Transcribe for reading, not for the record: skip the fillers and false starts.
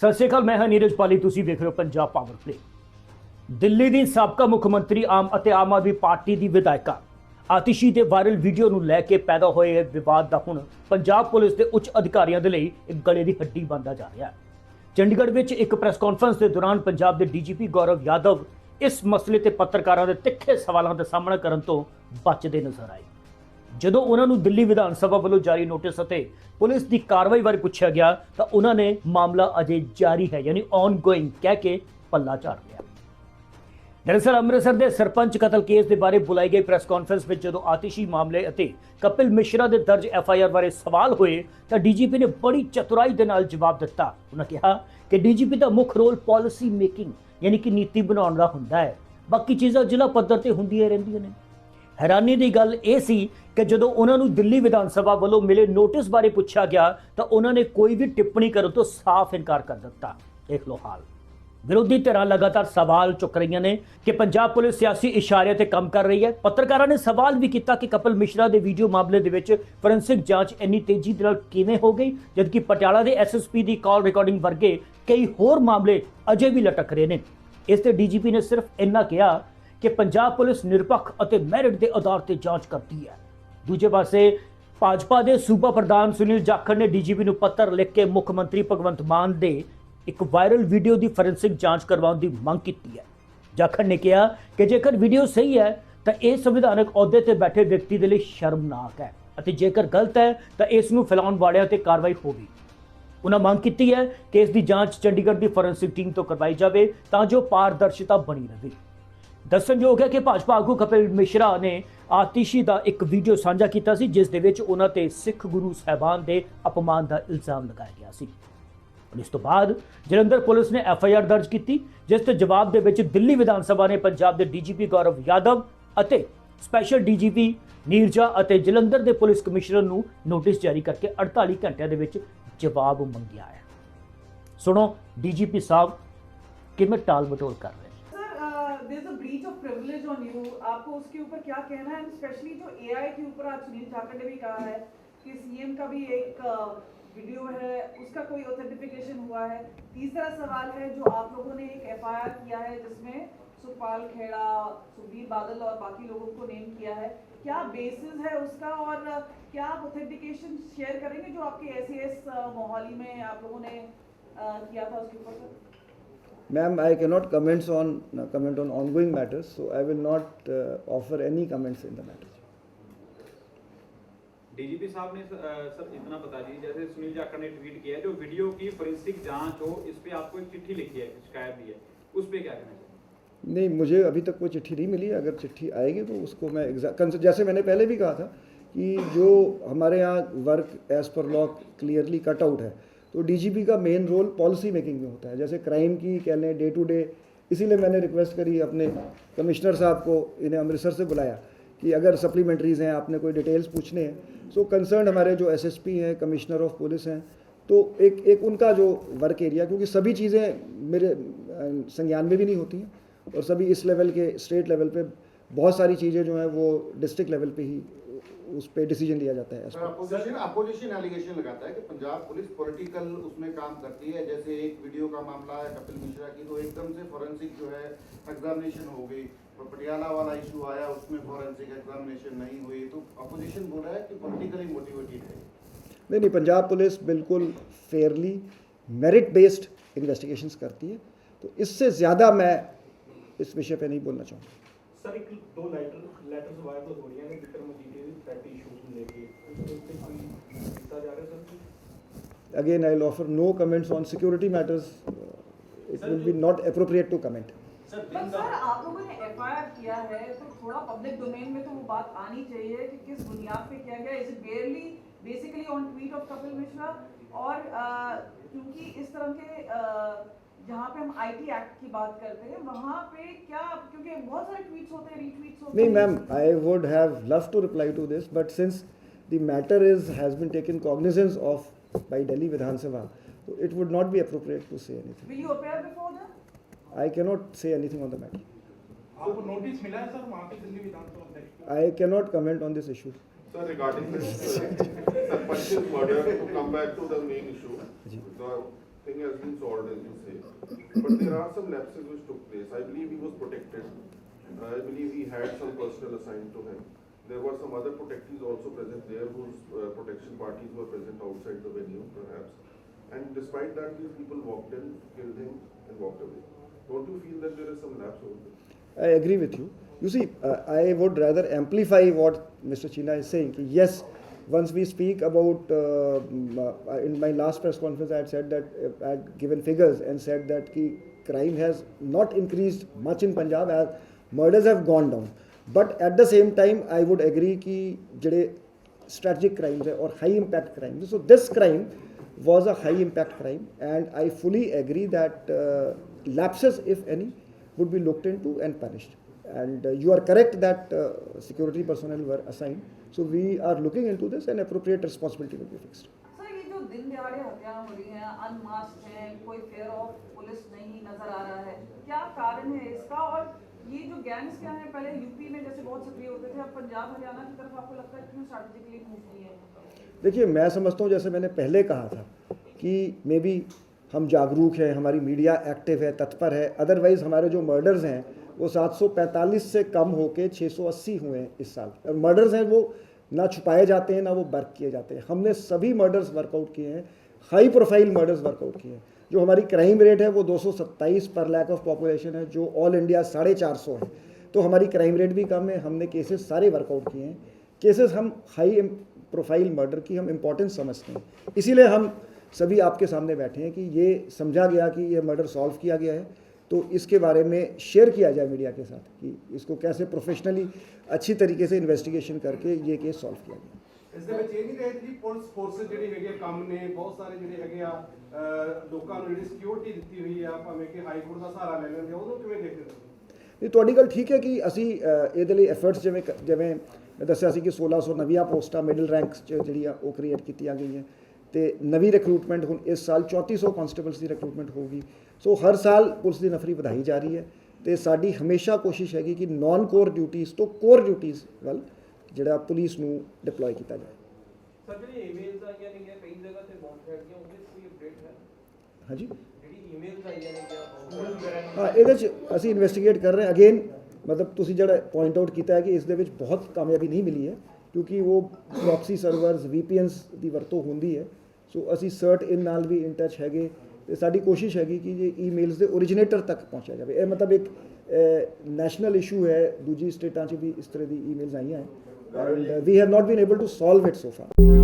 ਸਤਿ ਸ਼੍ਰੀ ਅਕਾਲ, ਮੈਂ ਹਾਂ ਨੀਰਜ ਪਾਲੀ। ਤੁਸੀਂ ਵੇਖ ਰਹੇ ਹੋ ਪੰਜਾਬ ਪਾਵਰ ਪਲੇ। ਦਿੱਲੀ ਦੀ ਸਾਬਕਾ ਮੁੱਖ ਮੰਤਰੀ ਆਮ ਆਦਮੀ ਪਾਰਟੀ ਦੀ ਵਿਧਾਇਕਾ ਆਤਿਸ਼ੀ ਦੇ ਵਾਇਰਲ ਵੀਡੀਓ ਨੂੰ ਲੈ ਕੇ ਪੈਦਾ ਹੋਏ ਵਿਵਾਦ ਦਾ ਹੁਣ ਪੰਜਾਬ ਪੁਲਿਸ ਦੇ ਉੱਚ ਅਧਿਕਾਰੀਆਂ ਦੇ ਲਈ ਇੱਕ ਗਲੇ ਦੀ ਹੱਡੀ ਬਣਦਾ ਜਾ ਰਿਹਾ ਹੈ। ਚੰਡੀਗੜ੍ਹ ਵਿੱਚ ਇੱਕ ਪ੍ਰੈਸ ਕਾਨਫਰੰਸ ਦੇ ਦੌਰਾਨ ਪੰਜਾਬ ਦੇ ਡੀਜੀਪੀ ਗੌਰਵ ਯਾਦਵ ਇਸ ਮਸਲੇ ਤੇ ਪੱਤਰਕਾਰਾਂ ਦੇ ਤਿੱਖੇ ਸਵਾਲਾਂ ਦਾ ਸਾਹਮਣਾ ਕਰਨ ਤੋਂ ਬਚਦੇ ਨਜ਼ਰ ਆਏ। ਜਦੋਂ ਉਹਨਾਂ ਨੂੰ ਦਿੱਲੀ ਵਿਧਾਨ ਸਭਾ ਵੱਲੋਂ ਜਾਰੀ ਨੋਟਿਸ ਅਤੇ ਪੁਲਿਸ ਦੀ ਕਾਰਵਾਈ ਬਾਰੇ ਪੁੱਛਿਆ ਗਿਆ ਤਾਂ ਉਹਨਾਂ ਨੇ ਮਾਮਲਾ ਅਜੇ ਜਾਰੀ ਹੈ ਯਾਨੀ ਔਨਗੋਇੰਗ ਕਹਿ ਕੇ ਪੱਲਾ ਝਾੜ ਲਿਆ। ਦਰਅਸਲ ਅੰਮ੍ਰਿਤਸਰ ਦੇ ਸਰਪੰਚ ਕਤਲ ਕੇਸ ਦੇ ਬਾਰੇ ਬੁਲਾਈ ਗਈ ਪ੍ਰੈਸ ਕਾਨਫਰੰਸ ਵਿੱਚ ਜਦੋਂ ਆਤਿਸ਼ੀ ਮਾਮਲੇ ਅਤੇ ਕਪਿਲ ਮਿਸ਼ਰਾ ਦੇ ਦਰਜ FIR ਬਾਰੇ ਸਵਾਲ ਹੋਏ ਤਾਂ ਡੀਜੀਪੀ ਨੇ ਬੜੀ ਚਤੁਰਾਈ ਦੇ ਨਾਲ ਜਵਾਬ ਦਿੱਤਾ। ਉਹਨਾਂ ਕਿਹਾ ਕਿ ਡੀਜੀਪੀ ਦਾ ਮੁੱਖ ਰੋਲ ਪਾਲਿਸੀ ਮੇਕਿੰਗ ਯਾਨੀ ਕਿ ਨੀਤੀ ਬਣਾਉਣ ਦਾ ਹੁੰਦਾ ਹੈ, ਬਾਕੀ ਚੀਜ਼ਾਂ ਜ਼ਿਲ੍ਹਾ ਪੱਧਰ ਤੇ ਹੁੰਦੀਆਂ ਰਹਿੰਦੀਆਂ ਨੇ। हैरानी की गल यह सी कि जो उन्होंने दिल्ली विधानसभा वालों मिले नोटिस बारे पूछा गया तो उन्होंने कोई भी टिप्पणी करने तो साफ इनकार कर दिता। देख लो हाल। विरोधी धिरां लगातार सवाल चुक रही ने कि पंजाब पुलिस सियासी इशारे ते काम कर रही है। पत्रकारों ने सवाल भी किया कि कपिल मिश्रा के वीडियो मामले दे विच फोरेंसिक जांच इन्नी तेजी दे नाल किवें हो गई, जबकि पटियाला के SSP की कॉल रिकॉर्डिंग वर्गे कई होर मामले अजे भी लटक रहे हैं। इस ते DGP ने सिर्फ इन्ना कहा कि पंजाब पुलिस निरपक्ष और मैरिट के आधार पर जांच करती है। दूजे पासे भाजपा के सूबा प्रधान सुनील जाखड़ ने DGP को पत्र लिख के मुख्यमंत्री भगवंत मान दे एक वायरल वीडियो की फोरेंसिक जांच करवाने की मांग की है। जाखड़ ने कहा कि जेकर वीडियो सही है तो यह संविधानक अहुदे पर बैठे व्यक्ति के लिए शर्मनाक है और जेकर गलत है तो इसनूं फैलाउण वालियां ते कार्रवाई होगी। उन्होंने मांग की है कि इसकी जांच चंडीगढ़ की फोरेंसिक टीम तो करवाई जाए तां जो पारदर्शिता बनी रहे। दस्सणयोग है कि भाजपा आगू कपिल मिश्रा ने आतिशी का एक वीडियो साझा किया सी जिस दे विच उन्हां ते सिख गुरु साहिबान के अपमान का इल्जाम लगाया गया सी। इस तो बाद जलंधर पुलिस ने FIR दर्ज की जिस ते जवाब दे विच दिल्ली विधानसभा ने पंजाब के DGP गौरव यादव अते स्पैशल DGP नीरजा अते जलंधर के पुलिस कमिश्नर नूं नोटिस जारी करके 48 घंटिया दे विच जवाब मंगिया है। सुनो DGP साहब किवें टाल मटोल कर रहे हैं। There's a breach of privilege on you. आपको उसके ऊपर क्या कहना है? स्पेशली जो AI के ऊपर आज सुनील जाखड़ ने भी कहा है कि CM का भी एक वीडियो है, उसका कोई ऑथेंटिफिकेशन हुआ है। तीसरा सवाल है जो आप लोगों ने एक FIR किया है जिसमें सुखपाल खेड़ा, सुखबीर बादल और बाकी लोगों को नेम किया है, क्या बेसिस है उसका और क्या आप ऑथेंटिकेशन शेयर करेंगे जो आपके SES मोहाली में आप लोगों ने किया था उसके ऊपर? Ma'am, I cannot comment on ongoing matters, so I will not offer any comments in the matter. DGP साहब ने सर इतना बता दीजिए, जैसे सुनील जाखड़ ने ट्वीट किया है जो वीडियो की फोरेंसिक जांच हो, इस पे आपको एक चिट्ठी लिखी है, शिकायत दी है, उस पे क्या कहना चाहिए? नहीं, मुझे अभी तक कोई चिट्ठी नहीं मिली। अगर चिट्ठी आएगी तो उसको मैं जैसे मैंने पहले भी कहा था कि जो हमारे यहाँ work as per law clearly cut out है, तो DGP का मेन रोल पॉलिसी मेकिंग में होता है। जैसे क्राइम की कह लें डे टू डे, इसीलिए मैंने रिक्वेस्ट करी अपने कमिश्नर साहब को, इन्हें अमृतसर से बुलाया कि अगर सप्लीमेंट्रीज़ हैं, आपने कोई डिटेल्स पूछने हैं, सो कंसर्न हमारे जो SSP हैं, कमिश्नर ऑफ पुलिस हैं, तो एक उनका जो वर्क एरिया, क्योंकि सभी चीज़ें मेरे संज्ञान में भी नहीं होती हैं और सभी इस लेवल के स्टेट लेवल पे बहुत सारी चीज़ें जो हैं वो डिस्ट्रिक्ट लेवल पे ही उस पर डिसीजन लिया जाता है। अपोजिशन एलिगेशन लगाता है कि पंजाब पुलिस पॉलिटिकल उसमें काम करती है। जैसे एक वीडियो का मामला है कपिल मिश्रा की, तो एकदम से फोरेंसिक जो है एग्जामिनेशन हो गई, और पटियाला वाला इशू आया उसमें फोरेंसिक एग्जामिनेशन नहीं हुई, तो अपोजिशन बोल रहा है कि पॉलिटिकली मोटिवेटेड है। नहीं, पंजाब पुलिस बिल्कुल फेयरली मेरिट बेस्ड इन्वेस्टिगेशंस करती है, तो इससे ज़्यादा मैं इस विषय पे नहीं बोलना चाहूँगा। सर एक दो लेटर्स वायरल हो रही हैं विक्रमादित्य थ्रेट इशूज को लेके, उसके कोई किया जा रहा है sir? Again, I will offer no comments on security matters. It will be not appropriate to comment. Sir आप लोगों ने FIR किया है तो थोड़ा पब्लिक डोमेन में तो वो बात आनी चाहिए कि किस बुनियाद पे किया गया। Is it basically on tweet of Kapil Mishra? और क्योंकि इस तरह के जहाँ पे हम IT एक्ट की बात करते हैं वहाँ पे क्या, क्योंकि बहुत सारे ट्वीट्स होते हैं, रीट्वीट्स होते हैं। नहीं ma'am, I would have loved to reply to this, but since the matter has been taken cognizance of by Delhi Vidhan Sabha, so it would not be appropriate to say anything. Will you appear before them? I cannot say anything on the matter. आपको notice मिला है sir वहाँ पे दिल्ली विधानसभा अध्यक्ष? I cannot comment on this issue. Sir, regarding this Sarpanch's murder, to come back to the main issue, the thing has been solved, as you say. But there are some lapses which took place. I believe he was protected. I believe he had some personnel assigned to him. There were some other protectees also present there whose protection parties were present outside the venue, perhaps. And despite that, these people walked in, killed him, and walked away. Don't you feel that there is some lapse over there? I agree with you. You see, I would rather amplify what Mr. China is saying. Ki yes, once we speak about, in my last press conference, I had said that, I had given figures and said that ki crime has not increased much in Punjab as murders have gone down. But at the same time, I would agree कि जड़े strategic crimes है और high impact crimes. So this crime was a high impact crime, and I fully agree that lapses, if any, would be looked into and punished. And you are correct that security personnel were assigned. So we are looking into this, and appropriate responsibility will be fixed. Sir ये जो दिन दिहाड़े हत्याएं हो रही हैं, अनमास्क्ड हैं, कोई फेयर ऑफ पुलिस नहीं नजर आ रहा है, क्या कारण है इसका? और ये जो गैंग्स क्या हैं, पहले यूपी में जैसे बहुत सक्रिय होते थे, अब पंजाब हरियाणा की तरफ आपको लगता है क्यों स्ट्रैटेजिकली मूव किए हैं? देखिए, मैं समझता हूँ, जैसे मैंने पहले कहा था कि मे बी हम जागरूक हैं, हमारी मीडिया एक्टिव है, तत्पर है, अदरवाइज़ हमारे जो मर्डर्स हैं वो 745 से कम होके 680 हुए हैं इस साल। और मर्डर्स हैं वो ना छुपाए जाते हैं, ना वो वर्क किए जाते हैं। हमने सभी मर्डर्स वर्कआउट किए हैं, हाई प्रोफाइल मर्डर्स वर्कआउट किए हैं। जो हमारी क्राइम रेट है वो 227 पर लाख ऑफ पॉपुलेशन है, जो ऑल इंडिया 450 है। तो हमारी क्राइम रेट भी कम है। हमने केसेस सारे वर्कआउट किए हैं। केसेस हम हाई प्रोफाइल मर्डर की हम इम्पोर्टेंस समझते हैं, इसीलिए हम सभी आपके सामने बैठे हैं कि ये समझा गया कि ये मर्डर सॉल्व किया गया है, तो इसके बारे में शेयर किया जाए मीडिया के साथ कि इसको कैसे प्रोफेशनली अच्छी तरीके से इन्वेस्टिगेशन करके ये केस सॉल्व किया गया। ਇਸ ਦੇ ਵਿੱਚ ਇਹ ਨਹੀਂ ਰਹੇ ਜੀ ਪੁਲਿਸ ਫੋਰਸ ਜਿਹੜੀ ਹੈਗੇ ਕੰਮ ਨੇ ਬਹੁਤ ਸਾਰੇ ਜਿਹੜੇ ਹੈਗੇ ਆ ਲੋਕਾਂ ਨੂੰ ਜਿਹੜੀ ਸਿਕਿਉਰਿਟੀ ਦਿੱਤੀ ਹੋਈ ਆ ਭਾਵੇਂ ਕਿ ਹਾਈ ਕੋਰਟ ਦਾ ਸਹਾਰਾ ਲੈ ਲੈਂਦੇ ਆ, ਉਹਨੂੰ ਕਿਵੇਂ ਦੇਖਦੇ ਹੋ? ਇਹ ਤੁਹਾਡੀ ਗੱਲ ਠੀਕ ਹੈ ਕਿ ਅਸੀਂ ਇਹਦੇ ਲਈ ਐਫਰਟਸ ਜਿਵੇਂ ਮੈਂ ਦੱਸਿਆ ਸੀ ਕਿ 1600 ਨਵੀਆਂ ਪੋਸਟਾਂ ਮਿਡਲ ਰੈਂਕਸ 'ਚ ਜਿਹੜੀਆਂ ਉਹ ਕ੍ਰੀਏਟ ਕੀਤੀਆਂ ਗਈਆਂ ਤੇ ਨਵੀਂ ਰਿਕਰੂਟਮੈਂਟ ਹੁਣ ਇਸ ਸਾਲ 3400 ਕਾਂਸਟੇਬਲਸ ਦੀ ਰਿਕਰੂਟਮੈਂਟ ਹੋਊਗੀ। ਸੋ ਹਰ ਸਾਲ ਪੁਲਿਸ ਦੀ ਨਫਰੀ ਵਧਾਈ ਜਾ ਰਹੀ ਹੈ ਤੇ ਸਾਡੀ ਹਮੇਸ਼ਾ ਕੋਸ਼ਿਸ਼ ਹੈਗੀ ਕਿ ਨੌਨ ਕੋਰ ਡਿਊਟੀਜ਼ ਤੋਂ ਕੋਰ ਡਿਊਟੀਜ਼ ਵੱਲ ਜਿਹੜਾ ਪੁਲਿਸ ਨੂੰ ਡਿਪਲੋਏ ਕੀਤਾ ਜਾਏ। ਸਰ ਜਿਹੜੀ ਈਮੇਲਸ ਆਈਆਂ ਨੇ ਕਈ ਜਗ੍ਹਾ ਤੇ ਬਾਉਂਡ ਹੈਡ ਦੀਆਂ, ਉਹਦੇ 'ਚ ਕੋਈ ਅਪਡੇਟ ਹੈ? ਹਾਂਜੀ, ਜਿਹੜੀ ਈਮੇਲਸ ਆਈਆਂ ਨੇ ਹਾਂ, ਇਹਦੇ 'ਚ ਅਸੀਂ ਇਨਵੈਸਟੀਗੇਟ ਕਰ ਰਹੇ ਹਾਂ। ਅਗੇਨ ਮਤਲਬ ਤੁਸੀਂ ਜਿਹੜਾ ਪੁਆਇੰਟ ਆਊਟ ਕੀਤਾ ਹੈ ਕਿ ਇਸ ਦੇ ਵਿੱਚ ਬਹੁਤ ਕਾਮਯਾਬੀ ਨਹੀਂ ਮਿਲੀ ਹੈ ਕਿਉਂਕਿ ਉਹ ਪ੍ਰੋਕਸੀ ਸਰਵਰਸ VPNs ਦੀ ਵਰਤੋਂ ਹੁੰਦੀ ਹੈ। ਸੋ ਅਸੀਂ ਸਰਟ ਇਨ ਨਾਲ ਵੀ ਇਨ ਟੱਚ ਹੈਗੇ ਤੇ ਸਾਡੀ ਕੋਸ਼ਿਸ਼ ਹੈਗੀ ਕਿ ਜੇ ਈਮੇਲਸ ਦੇ ਓਰੀਜਿਨੇਟਰ ਤੱਕ ਪਹੁੰਚਿਆ ਜਾਵੇ। ਇਹ ਮਤਲਬ ਇੱਕ ਨੈਸ਼ਨਲ ਇਸ਼ੂ ਹੈ, ਦੂਜੀ ਸਟੇਟਾਂ 'ਚ ਵੀ ਇਸ ਤਰ੍ਹਾਂ ਦੀ ਈਮੇਲਸ ਆਈਆਂ ਹੈ and we have not been able to solve it so for.